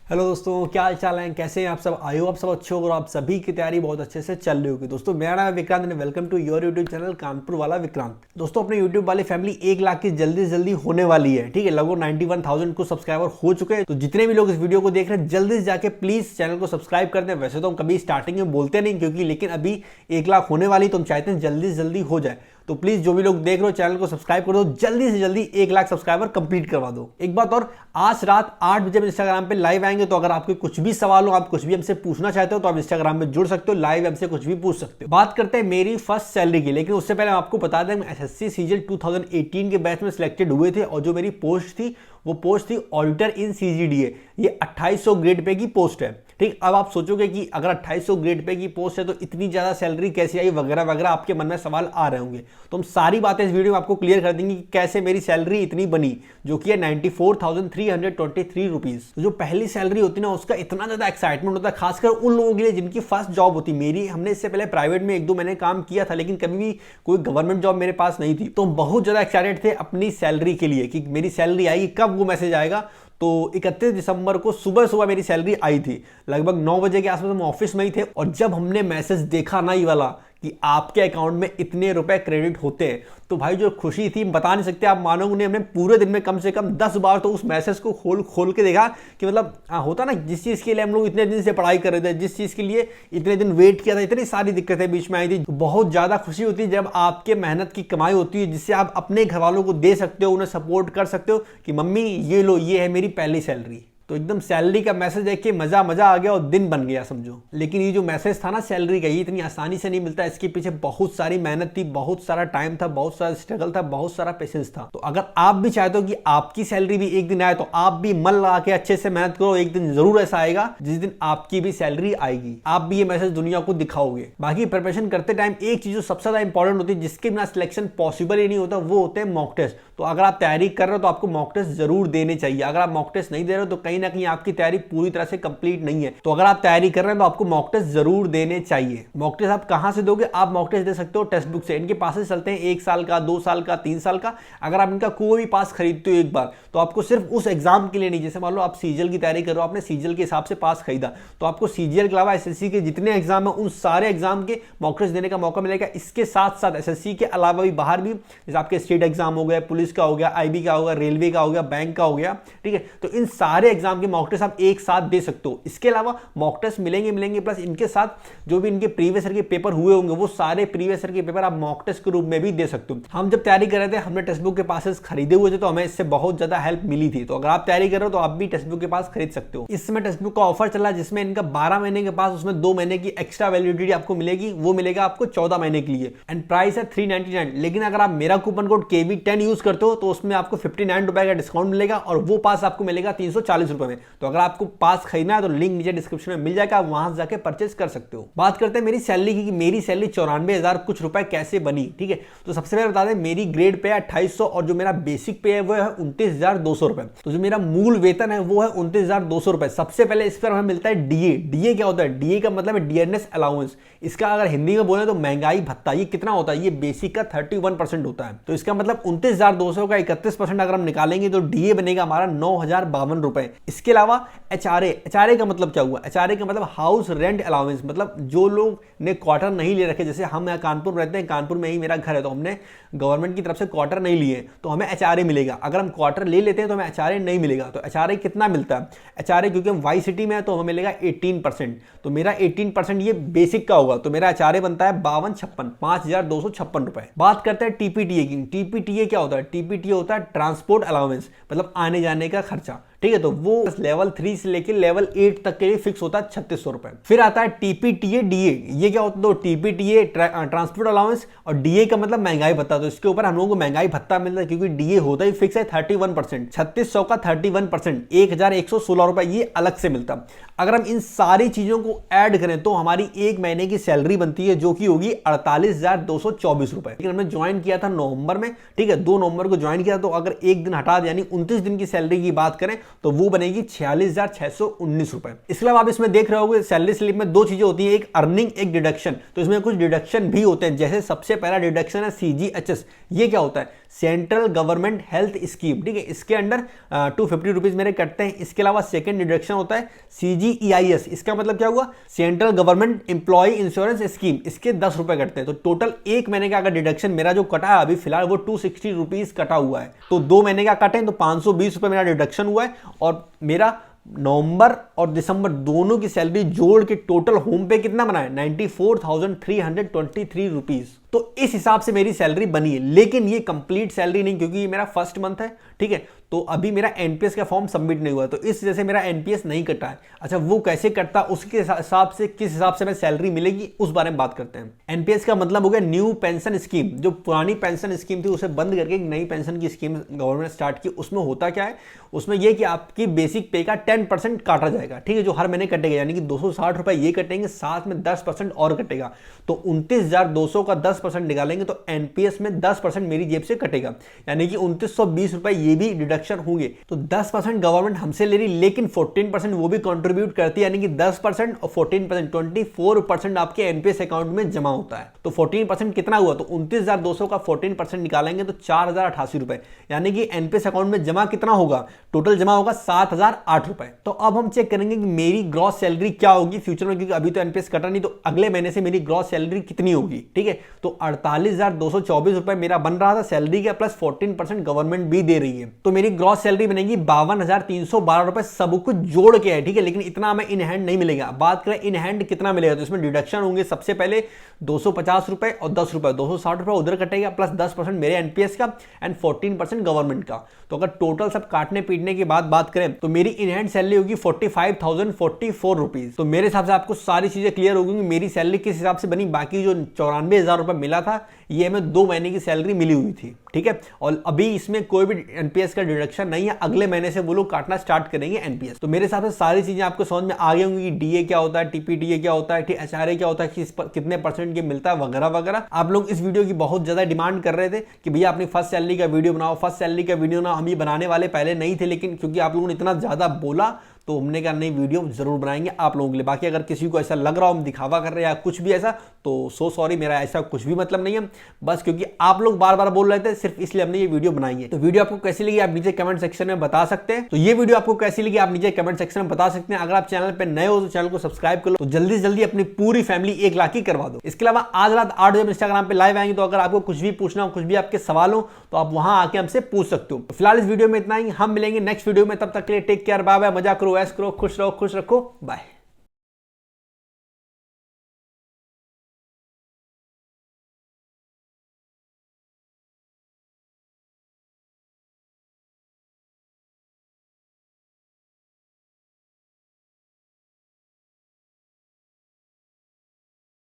Hello दोस्तों, क्या हाल चाल है? कैसे हैं आप सब? आयो आप सब अच्छे हो और आप सभी की तैयारी बहुत अच्छे से चल रही होगी। दोस्तों मेरा नाम है Vikrant and welcome to your YouTube channel Kanpur वाला विक्रांत। दोस्तों अपने यूट्यूब वाली फैमिली 1 लाख की जल्दी जल्दी होने वाली है। ठीक है, लगभग 91,000 को सब्सक्राइबर हो चुके हैं। तो जितने भी लोग इस वीडियो को देख रहे हैं जल्दी से जाके प्लीज चैनल को सब्सक्राइब कर दें। वैसे तो हम कभी स्टार्टिंग में बोलते नहीं क्योंकि, लेकिन अभी 1 लाख होने वाली तो हम चाहते हैं जल्दी से जल्दी हो जाए। तो प्लीज जो भी लोग देख रहे हो चैनल को सब्सक्राइब कर दो, जल्दी से जल्दी 1 लाख सब्सक्राइबर कंप्लीट करवा दो। एक बात और, आज रात 8 बजे हम इंस्टाग्राम पे लाइव आएंगे। तो अगर आपके कुछ भी सवाल हो, आप कुछ भी हमसे पूछना चाहते हो तो आप इंस्टाग्राम में जुड़ सकते हो, लाइव हमसे कुछ भी पूछ सकते हो। बात करते हैं मेरी फर्स्ट सैलरी की, लेकिन उससे पहले आपको बता दें एसएससी सीजीएल 2018 के बैच में सिलेक्टेड हुए थे और जो मेरी पोस्ट थी वो पोस्ट थी ऑडिटर इन सीजीडीए। ये 2800 ग्रेड पे की पोस्ट है। ठीक, अब आप सोचोगे कि अगर 2800 ग्रेड पे की पोस्ट है तो इतनी ज्यादा सैलरी कैसे आई, वगैरह वगैरह आपके मन में सवाल आ रहे होंगे। तो हम सारी बातें इस वीडियो में आपको क्लियर कर देंगे कि कैसे मेरी सैलरी इतनी बनी, जो कि है 94,323 रुपीज। जो पहली सैलरी होती है ना, उसका इतना ज्यादा एक्साइटमेंट होता है, खासकर उन लोगों के लिए जिनकी फर्स्ट जॉब होती। मेरी, हमने इससे पहले प्राइवेट में 1-2 महीने काम किया था, लेकिन कभी भी कोई गवर्नमेंट जॉब मेरे पास नहीं थी। तो हम बहुत ज्यादा एक्साइटेड थे अपनी सैलरी के लिए कि मेरी सैलरी आएगी, कब वो मैसेज आएगा। तो 31 दिसंबर को सुबह सुबह मेरी सैलरी आई थी। लगभग 9 बजे के आसपास हम ऑफिस में ही थे और जब हमने मैसेज देखा ना ये वाला कि आपके अकाउंट में इतने रुपए क्रेडिट होते हैं, तो भाई जो खुशी थी बता नहीं सकते। आप मानोगे नहीं, हमने पूरे दिन में कम से कम 10 बार तो उस मैसेज को खोल के देखा कि मतलब होता ना, जिस चीज़ के लिए हम लोग इतने दिन से पढ़ाई कर रहे थे, जिस चीज़ के लिए इतने दिन वेट किया था, इतनी सारी दिक्कतें बीच में आई थी। तो बहुत ज़्यादा खुशी होती है जब आपके मेहनत की कमाई होती है, जिससे आप अपने घर वालों को दे सकते हो, उन्हें सपोर्ट कर सकते हो कि मम्मी ये लो, ये है मेरी पहली सैलरी। तो एकदम सैलरी का मैसेज देख के मजा आ गया और दिन बन गया समझो। लेकिन ये जो मैसेज था ना सैलरी का, ये इतनी आसानी से नहीं मिलता। इसके पीछे बहुत सारी मेहनत थी, बहुत सारा टाइम था, बहुत सारा स्ट्रगल था, बहुत सारा पेशेंस था। तो अगर आप भी चाहते हो कि आपकी सैलरी भी एक दिन आए, तो आप भी मन लगा के अच्छे से मेहनत करो। एक दिन जरूर ऐसा आएगा जिस दिन आपकी भी सैलरी आएगी, आप भी ये मैसेज दुनिया को दिखाओगे। बाकी प्रिपरेशन करते टाइम एक चीज जो सबसे ज्यादा इंपॉर्टेंट होती है, जिसके बिना सिलेक्शन पॉसिबल ही नहीं होता, वो होते हैं मॉक टेस्ट। तो अगर आप तैयारी कर रहे हो तो आपको मॉक टेस्ट जरूर देने चाहिए। अगर आप मॉक टेस्ट नहीं दे रहे हो तो कहीं ना कहीं आपकी तैयारी पूरी तरह से कंप्लीट नहीं है। तो अगर आप तैयारी कर रहे हैं तो आपको मॉक टेस्ट जरूर देने चाहिए। मॉक टेस्ट आप कहां से दोगे? आप मॉक टेस्ट दे सकते हो टेक्स्ट बुक से। इनके पास चलते हैं 1 साल का, 2 साल का, 3 साल का। अगर आप इनका कोई भी पास खरीदते हो एक बार, तो आपको सिर्फ उस एग्जाम के लिए नहीं, जैसे मान लो आप सीजीएल की तैयारी करो, आपने सीजीएल के हिसाब से पास खरीदा, तो आपको सीजीएल के अलावा एसएससी के जितने एग्जाम है उन सारे एग्जाम के मॉक टेस्ट देने का मौका मिलेगा। इसके साथ साथ एसएससी के अलावा भी बाहर भी, जैसे आपके स्टेट एग्जाम हो गया, पुलिस का हो गया, आईबी का होगा, रेलवे का हो गया, बैंक का हो गया, ठीक है। तो इन सारे एग्जाम के मॉक टेस्ट आप एक साथ दे सकते हो। इसके अलावा मॉक टेस्ट मिलेंगे प्लस इनके साथ जो भी इनके प्रीवियस ईयर के पेपर हुए होंगे, वो सारे प्रीवियस ईयर के पेपर आप मॉक टेस्ट के रूप में भी दे सकते हो। हम जब तैयारी कर रहे थे, हमने टेक्स्ट बुक के पासेस खरीदे हुए थे, तो हमें इससे बहुत ज्यादा हेल्प मिली थी। तो अगर आप तैयारी कर रहे हो तो आप भी टेक्स्ट बुक के पास खरीद सकते हो। इस समय टेक्स्ट बुक का ऑफर चला है, जिसमें इनका 12 महीने के पास, उसमें 2 महीने की एक्स्ट्रा वैलिडिटी आपको मिलेगी। वो मिलेगा आपको 14 महीने के लिए एंड प्राइस है 399। लेकिन अगर आप मेरा कूपन कोड KV10 यूज करते हो तो उसमें आपको 59 रुपए का डिस्काउंट मिलेगा और वो पास आपको मिलेगा 340 रुपए में। तो अगर आपको पास खरीदना है तो लिंक नीचे डिस्क्रिप्शन में मिल जाएगा, वहां से जाके परचेज कर सकते हो। बात करते हैं मेरी सैलरी की, मेरी सैलरी 94,000 कुछ रुपए कैसे बनी। ठीक है, तो सबसे पहले बता दें मेरी ग्रेड पे है 2800 और जो मेरा बेसिक पे है वो है 29,200 रुपए। तो जो मेरा मूल वेतन है वो है 29,200 रुपए। सबसे पहले इस पर हमें मिलता है डीए। डीए क्या होता है? डीए का मतलब है डियरनेस अलाउंस। इसका अगर हिंदी में बोले तो महंगाई भत्ता। ये कितना होता है? ये बेसिक का 31% होता है। तो इसका मतलब 29,200 का 31% अगर हम निकालेंगे तो डीए बनेगा हमारा 9,052 रुपए। इसके अलावा एचआरए का मतलब क्या हुआ? एचआरए का मतलब हाउस रेंट अलाउंस। मतलब जो लोग ने क्वार्टर नहीं ले रखे, जैसे हम यहाँ कानपुर में रहते हैं, कानपुर में ही मेरा घर है, तो हमने गवर्नमेंट की तरफ से क्वार्टर नहीं लिए तो हमें एचआरए मिलेगा। अगर हम क्वार्टर ले लेते हैं तो हमें एचआरए नहीं मिलेगा। तो एचआरए कितना मिलता है? एचआरए क्योंकि हम वाई सिटी में है तो हमें मिलेगा 18%। तो मेरा 18% ये बेसिक का होगा, तो मेरा एचआरए बनता है 52,256 रुपए। बात करते हैं टीपीटीए की। टीपीटीए क्या होता है? टीपीटीए होता है ट्रांसपोर्ट अलाउंस, मतलब आने जाने का खर्चा। ठीक है, तो वो लेवल 3 से लेकर लेवल 8 तक के लिए फिक्स होता है 3600 रुपए। फिर आता है टीपीटीए डीए। ये क्या होता है? तो टीपीटीए ट्रांसपोर्ट अलाउंस और डीए का मतलब महंगाई भत्ता। तो इसके ऊपर हम लोगों को महंगाई भत्ता मिलता है क्योंकि डीए होता ही फिक्स है 31%। 3600 का 31% 1,116 रुपए ये अलग से मिलता है। अगर हम इन सारी चीजों को ऐड करें तो हमारी एक महीने की सैलरी बनती है जो कि होगी 48,224 रुपए। लेकिन हमने ज्वाइन किया था नवंबर में, ठीक है, 2 नवंबर को ज्वाइन किया। तो अगर एक दिन हटा दे यानी 29 दिन की सैलरी की बात करें तो वो बनेगी 46,619 रुपए। इसके अलावा आप इसमें देख रहे होंगे सैलरी स्लिप में 2 चीजें होती हैं, एक अर्निंग, एक डिडक्शन। तो इसमें कुछ डिडक्शन भी होते हैं, जैसे सबसे पहला डिडक्शन है सीजीएचएस। ये क्या होता है? सेंट्रल गवर्नमेंट हेल्थ स्कीम, ठीक है, इसके अंडर 250 रुपीज मेरे कटते हैं। इसके अलावा सेकंड डिडक्शन होता है CGEIS, इसका मतलब क्या हुआ, central government employ insurance scheme, इसके 10 रुपए कटते हैं। तो टोटल एक महीने का अगर डिडक्शन मेरा जो कटा है अभी फिलहाल वो 260 रुपीज कटा हुआ है। तो 2 महीने का कटे तो 520 रुपए मेरा डिडक्शन हुआ है, और मेरा नवंबर और दिसंबर दोनों की सैलरी जोड़ के टोटल होम पे कितना बना है, 94,323 रुपीज। तो इस हिसाब से मेरी सैलरी बनी है, लेकिन ये कंप्लीट सैलरी नहीं, क्योंकि ये मेरा फर्स्ट मंथ है, ठीक है। तो अभी मेरा एनपीएस का फॉर्म सबमिट नहीं हुआ, तो इस वजह से मेरा एनपीएस नहीं कटा है। अच्छा, वो कैसे कटता, उसके हिसाब से किस हिसाब से मैं सैलरी मिलेगी उस बारे में बात करते हैं। एनपीएस का मतलब हो गया न्यू पेंशन स्कीम। जो पुरानी पेंशन स्कीम थी उसे बंद करके एक नई पेंशन की स्कीम गवर्नमेंट स्टार्ट की। उसमें होता क्या है, उसमें यह कि आपकी बेसिक पे का 10% काटा जाएगा, ठीक है, जो हर महीने कटेगा, यानी कि 260 रुपए ये कटेंगे, साथ में 10% और कटेगा। तो 29,200 का 10% निकालेंगे तो एनपीएस में 10% मेरी जेब से कटेगा, यानी कि 2920 रुपए ये भी डिडक्शन होंगे। तो 10% गवर्नमेंट हमसे ले रही, लेकिन 14% वो भी कंट्रीब्यूट करती है, यानी कि 10% और 14%, 24% आपके एनपीएस अकाउंट में जमा होता है। तो 14% कितना हुआ, तो 29,200 का 14% निकालेंगे तो 4,088 रुपए, यानी कि एनपीएस अकाउंट में जमा कितना होगा, टोटल जमा होगा 7,008 रुपए। तो अब हम चेक करेंगे कि मेरी ग्रॉस सैलरी क्या होगी फ्यूचर में, क्योंकि अभी तो एनपीएस कटा नहीं, तो अगले महीने से मेरी ग्रॉस सैलरी कितनी होगी, ठीक है। तो 48,224 रुपए मेरा बन रहा था सैलरी का, प्लस 14% गवर्नमेंट भी दे रही है। तो मेरी ग्रॉस सैलरी बनेगी 52,312 रुपए, सब कुछ जोड़ के है, ठीक है, लेकिन इतना हमें इन हैंड नहीं मिलेगा। बात करें इन हैंड कितना मिलेगा, तो इसमें डिडक्शन होंगे सबसे पहले 250 रुपए और 10 रुपए, 260 रुपए उधर कटेगा, प्लस 10% मेरे एनपीएस का एंड 14% गवर्नमेंट का। तो अगर टोटल सब काटने पीटने की बात करें तो मेरी इन हैंड सैलरी होगी 45,044 रुपीज। तो मेरे हिसाब से आपको सारी चीजें क्लियर होगी मेरी सैलरी किस हिसाब से बनी। बाकी जो 94,000 रुपए मिला था ये हमें 2 महीने की सैलरी मिली हुई थी, ठीक है, और अभी इसमें कोई भी एनपीएस का डिडक्शन नहीं है, अगले महीने से वो लोग काटना स्टार्ट करेंगे एनपीएस। तो मेरे हिसाब से सारी चीजें आपको समझ में आ गई होंगी कि डीए क्या होता है, टीपीडीए क्या होता है, एचआरए क्या होता है, कितने परसेंट के मिलता है, वगैरह वगैरह। आप लोग इस वीडियो की बहुत ज्यादा डिमांड कर रहे थे कि भैया अपनी फर्स्ट सैलरी का वीडियो बनाओ, फर्स्ट सैलरी का वीडियो ना हम ये बनाने वाले पहले नहीं थे, लेकिन क्योंकि आप लोगों ने इतना ज्यादा बोला तो हमने कहा नई वीडियो जरूर बनाएंगे आप लोगों के लिए। बाकी अगर किसी को ऐसा लग रहा हो हम दिखावा कर रहे हैं या कुछ भी ऐसा, तो सो सॉरी, मेरा ऐसा कुछ भी मतलब नहीं है, बस क्योंकि आप लोग बार बार बोल रहे थे सिर्फ इसलिए हमने ये वीडियो बनाई है। तो वीडियो आपको कैसी लगी आप नीचे कमेंट सेक्शन में बता सकते हैं। तो ये वीडियो आपको कैसी लगी आप नीचे कमेंट सेक्शन में बता सकते हैं। अगर आप चैनल पर नए हो तो चैनल को सब्सक्राइब कर लो, तो जल्दी से जल्दी अपनी पूरी फैमिली 1 लाख की करवा दो। इसके अलावा आज रात 8 बजे इंस्टाग्राम पे लाइव आएंगे, तो अगर आपको कुछ भी पूछना हो, कुछ भी आपके सवाल हो, तो आप वहां आके हमसे पूछ सकते हो। तो फिलहाल इस वीडियो में इतना ही, हम मिलेंगे नेक्स्ट वीडियो में, तब तक के लिए टेक केयर, बाय बाय, मजा करो, ऐश करो, खुश रहो, खुश रखो, बाय।